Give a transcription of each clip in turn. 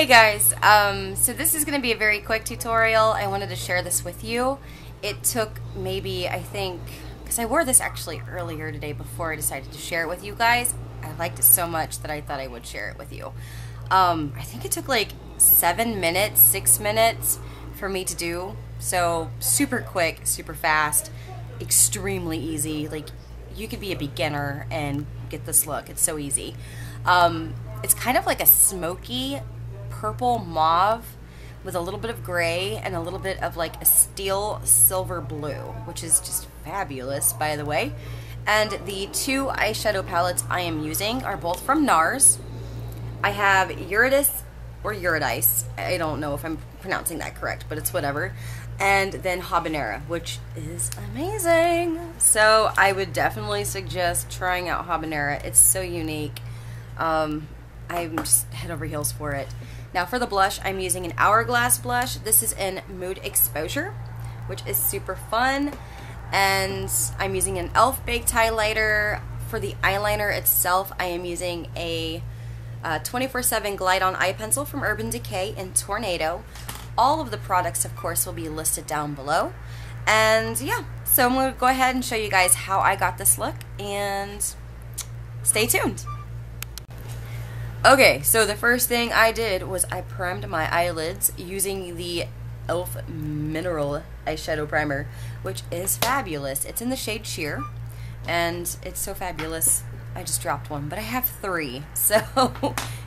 Hey guys, so this is going to be a very quick tutorial. I wanted to share this with you. It took maybe, I think, because I wore this actually earlier today before I decided to share it with you guys. I liked it so much that I thought I would share it with you. I think it took like 7 minutes, 6 minutes for me to do. So super quick, super fast, extremely easy. Like you could be a beginner and get this look. It's so easy. It's kind of like a smoky purple mauve with a little bit of gray and a little bit of like a steel silver blue, which is just fabulous, by the way. And the two eyeshadow palettes I am using are both from NARS. I have Eurydice or Eurydice. I don't know if I'm pronouncing that correct, but it's whatever. And then Habanera, which is amazing. So I would definitely suggest trying out Habanera. It's so unique. I'm just head over heels for it. Now for the blush, I'm using an Hourglass blush. This is in Mood Exposure, which is super fun. And I'm using an e.l.f. baked highlighter. For the eyeliner itself, I am using a 24/7 Glide On eye pencil from Urban Decay in Tornado. All of the products, of course, will be listed down below. And yeah, so I'm going to go ahead and show you guys how I got this look, and stay tuned. Okay, so the first thing I did was I primed my eyelids using the e.l.f. Mineral Eyeshadow Primer, which is fabulous. It's in the shade Sheer, and it's so fabulous. I just dropped one, but I have 3, so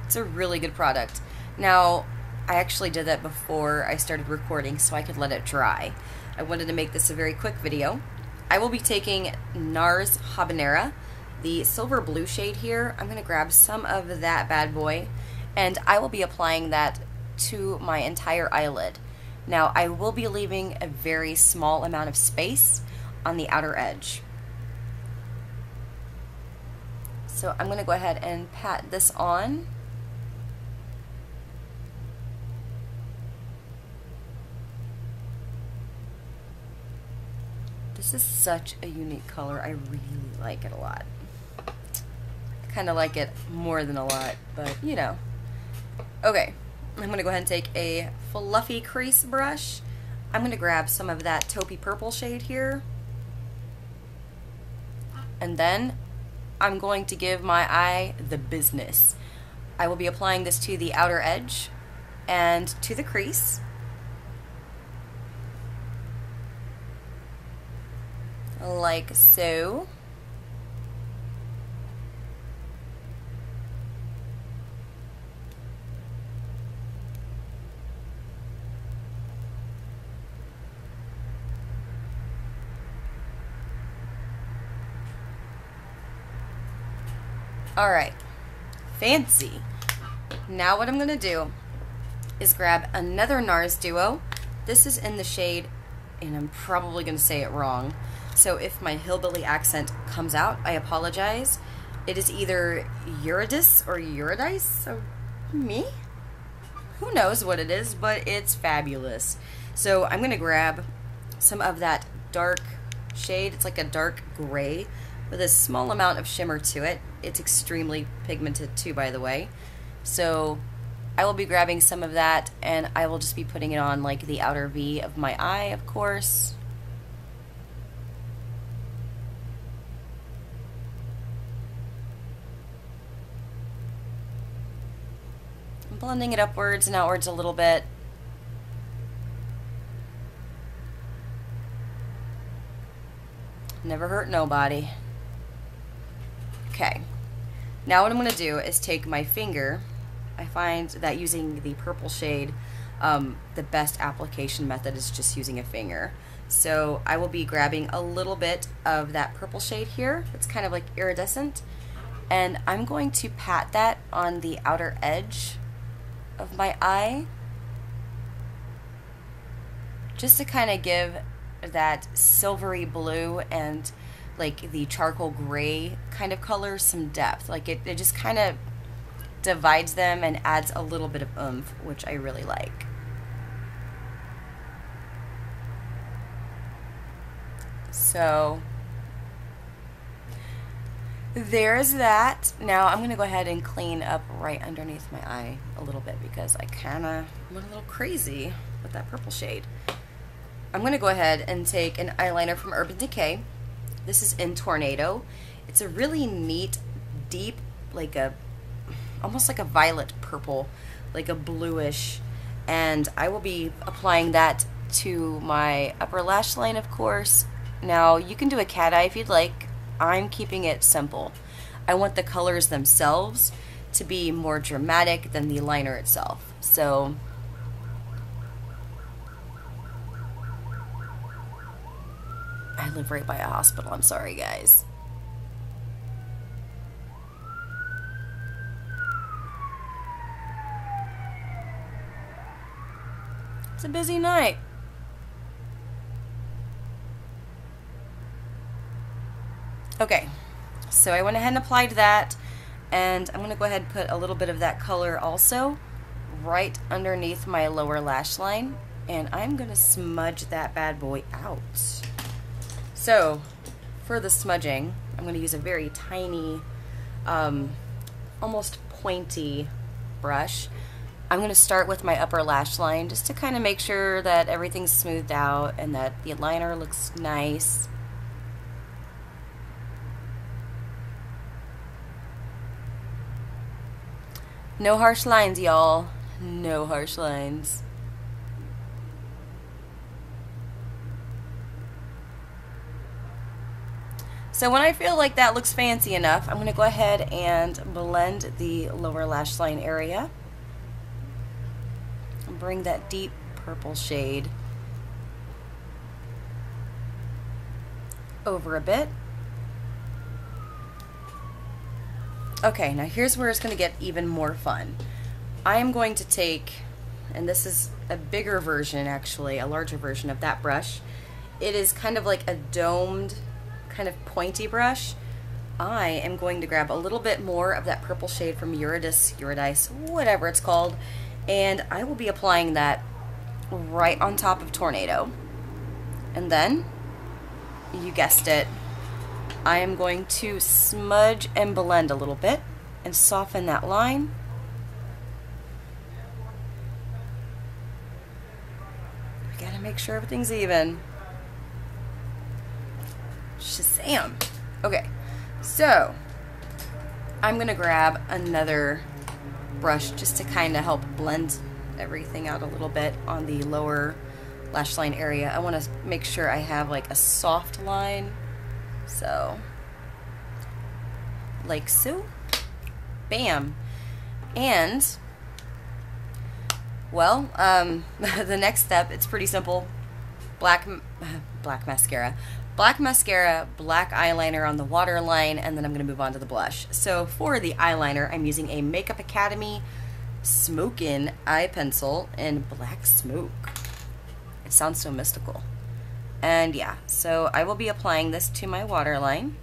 it's a really good product. Now, I actually did that before I started recording so I could let it dry. I wanted to make this a very quick video. I will be taking NARS Habanera, the silver blue shade here. I'm going to grab some of that bad boy, and I will be applying that to my entire eyelid. Now, I will be leaving a very small amount of space on the outer edge. So I'm going to go ahead and pat this on. This is such a unique color. I really like it a lot. I kind of like it more than a lot, but you know. Okay, I'm going to go ahead and take a fluffy crease brush. I'm going to grab some of that taupey purple shade here. And then I'm going to give my eye the business. I will be applying this to the outer edge and to the crease. Like so. Alright, fancy. Now what I'm going to do is grab another NARS duo. This is in the shade, and I'm probably going to say it wrong, so if my hillbilly accent comes out, I apologize. It is either Eurydice or Eurydice, so me? Who knows what it is, but it's fabulous. So I'm going to grab some of that dark shade. It's like a dark gray with a small amount of shimmer to it. It's extremely pigmented too, by the way. So I will be grabbing some of that, and I will just be putting it on like the outer V of my eye, of course. I'm blending it upwards and outwards a little bit. Never hurt nobody. Okay, now what I'm going to do is take my finger. I find that using the purple shade, the best application method is just using a finger. So I will be grabbing a little bit of that purple shade here. It's kind of like iridescent. And I'm going to pat that on the outer edge of my eye, just to kind of give that silvery blue and like the charcoal gray kind of color some depth. Like it just kind of divides them and adds a little bit of oomph, which I really like. So there's that. Now I'm going to go ahead and clean up right underneath my eye a little bit because I kind of went a little crazy with that purple shade. I'm going to go ahead and take an eyeliner from Urban Decay. This is in Tornado. It's a really neat, deep, like a, almost like a violet purple, like a bluish, and I will be applying that to my upper lash line, of course. Now, you can do a cat eye if you'd like. I'm keeping it simple. I want the colors themselves to be more dramatic than the liner itself. So, I live right by a hospital. I'm sorry, guys. It's a busy night. Okay, so I went ahead and applied that, and I'm going to go ahead and put a little bit of that color also right underneath my lower lash line, and I'm going to smudge that bad boy out. So, for the smudging, I'm going to use a very tiny, almost pointy brush. I'm going to start with my upper lash line just to kind of make sure that everything's smoothed out and that the liner looks nice. No harsh lines, y'all. No harsh lines. So when I feel like that looks fancy enough, I'm going to go ahead and blend the lower lash line area. And bring that deep purple shade over a bit. Okay, now here's where it's going to get even more fun. I am going to take, and this is a bigger version actually, a larger version of that brush. It is kind of like a domed, kind of pointy brush. I am going to grab a little bit more of that purple shade from Eurydice, whatever it's called, and I will be applying that right on top of Tornado. And then, you guessed it, I am going to smudge and blend a little bit and soften that line. We gotta make sure everything's even. Shazam! Okay, so I'm gonna grab another brush just to kind of help blend everything out a little bit on the lower lash line area. I want to make sure I have like a soft line. So, like so, bam. And, well, the next step, it's pretty simple. Black mascara, black eyeliner on the waterline, and then I'm going to move on to the blush. So for the eyeliner, I'm using a Makeup Academy Smokin eye pencil in Black Smoke. It sounds so mystical. And yeah, so I will be applying this to my waterline.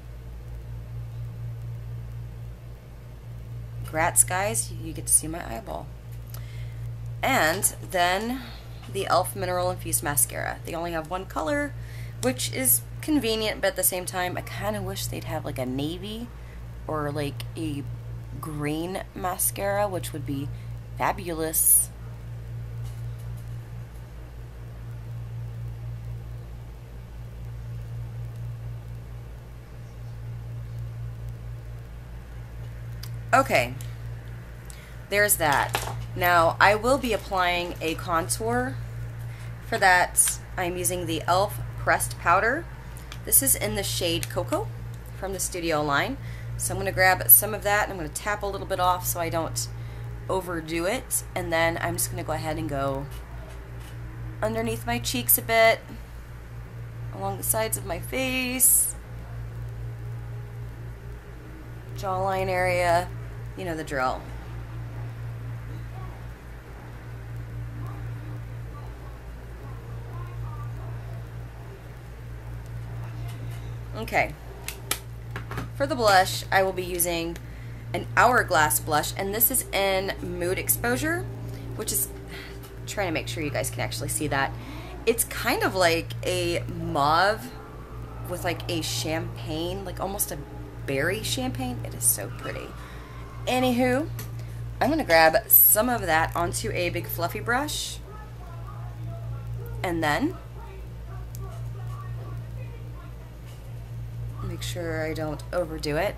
Grats, guys, you get to see my eyeball. And then the e.l.f. Mineral Infused Mascara. They only have one color, which is convenient, but at the same time, I kind of wish they'd have like a navy or like a green mascara, which would be fabulous. Okay, there's that. Now, I will be applying a contour. For that, I'm using the e.l.f. Pressed Powder. This is in the shade Coco from the Studio line. So I'm going to grab some of that and I'm going to tap a little bit off so I don't overdo it. And then I'm just going to go ahead and go underneath my cheeks a bit, along the sides of my face, jawline area, you know the drill. Okay, for the blush, I will be using an Hourglass blush, and this is in Mood Exposure, which is, trying to make sure you guys can actually see that. It's kind of like a mauve with like a champagne, like almost a berry champagne. It is so pretty. Anywho, I'm going to grab some of that onto a big fluffy brush. And then make sure I don't overdo it.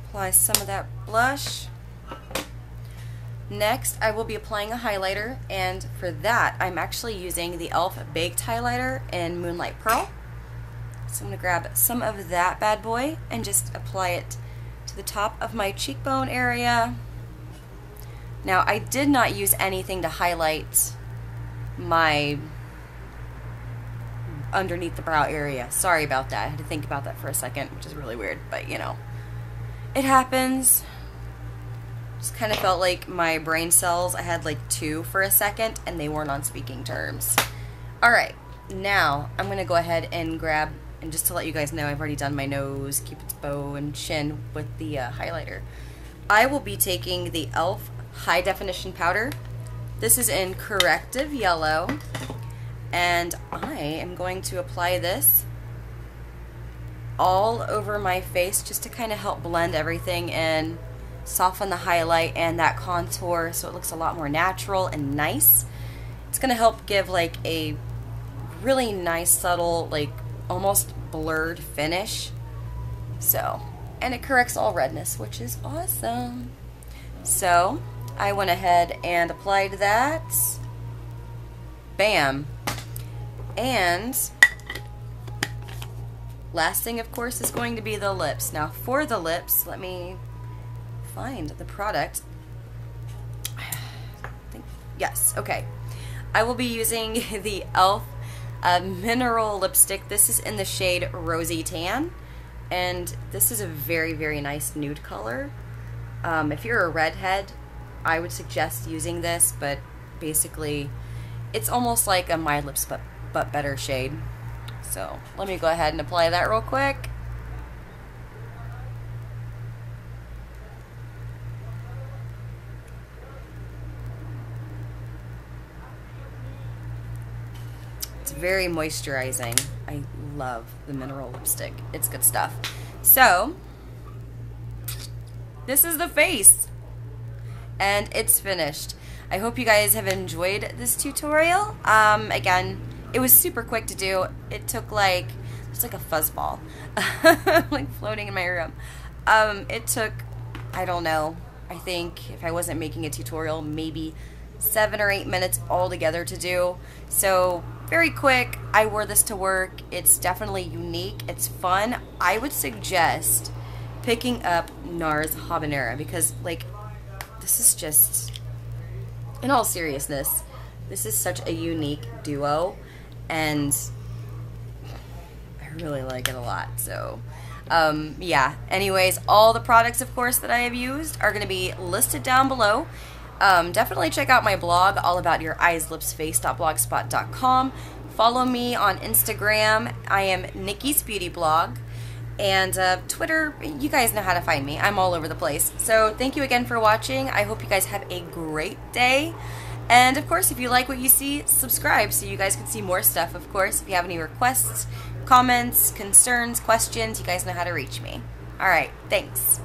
Apply some of that blush. Next, I will be applying a highlighter, and for that, I'm actually using the e.l.f. Baked Highlighter in Moonlight Pearl. So I'm going to grab some of that bad boy and just apply it to the top of my cheekbone area. Now, I did not use anything to highlight my underneath the brow area. Sorry about that. I had to think about that for a second, which is really weird, but you know, it happens. Just kind of felt like my brain cells, I had like 2 for a second, and they weren't on speaking terms. Alright, now I'm going to go ahead and grab, and just to let you guys know, I've already done my nose, cupid's bow, and chin with the highlighter. I will be taking the e.l.f. High Definition Powder. This is in Corrective Yellow, and I am going to apply this all over my face just to kind of help blend everything in, soften the highlight and that contour so it looks a lot more natural and nice. It's going to help give like a really nice, subtle, like almost blurred finish. So, and it corrects all redness, which is awesome. So, I went ahead and applied that. Bam. And last thing, of course, is going to be the lips. Now, for the lips, let me find the product. Yes, okay. I will be using the e.l.f. Mineral Lipstick. This is in the shade Rosy Tan, and this is a very, very nice nude color. If you're a redhead, I would suggest using this, but basically, it's almost like a My Lips but better shade. So, let me go ahead and apply that real quick. It's very moisturizing. I love the mineral lipstick. It's good stuff. So, this is the face. And it's finished. I hope you guys have enjoyed this tutorial. Again, it was super quick to do. It took like, it's like a fuzzball, like floating in my room. It took, I don't know, I think if I wasn't making a tutorial, maybe 7 or 8 minutes altogether to do. So very quick. I wore this to work. It's definitely unique. It's fun. I would suggest picking up NARS Habanera because like this is just, in all seriousness, this is such a unique duo, and I really like it a lot. So yeah, anyways, all the products, of course, that I have used are going to be listed down below. Definitely check out my blog, allaboutyoureyes-lipsface.blogspot.com. Follow me on Instagram. I am Nikki's Beauty Blog. And Twitter, you guys know how to find me. I'm all over the place. So thank you again for watching. I hope you guys have a great day. And of course, if you like what you see, subscribe so you guys can see more stuff. Of course, if you have any requests, comments, concerns, questions, you guys know how to reach me. Alright, thanks.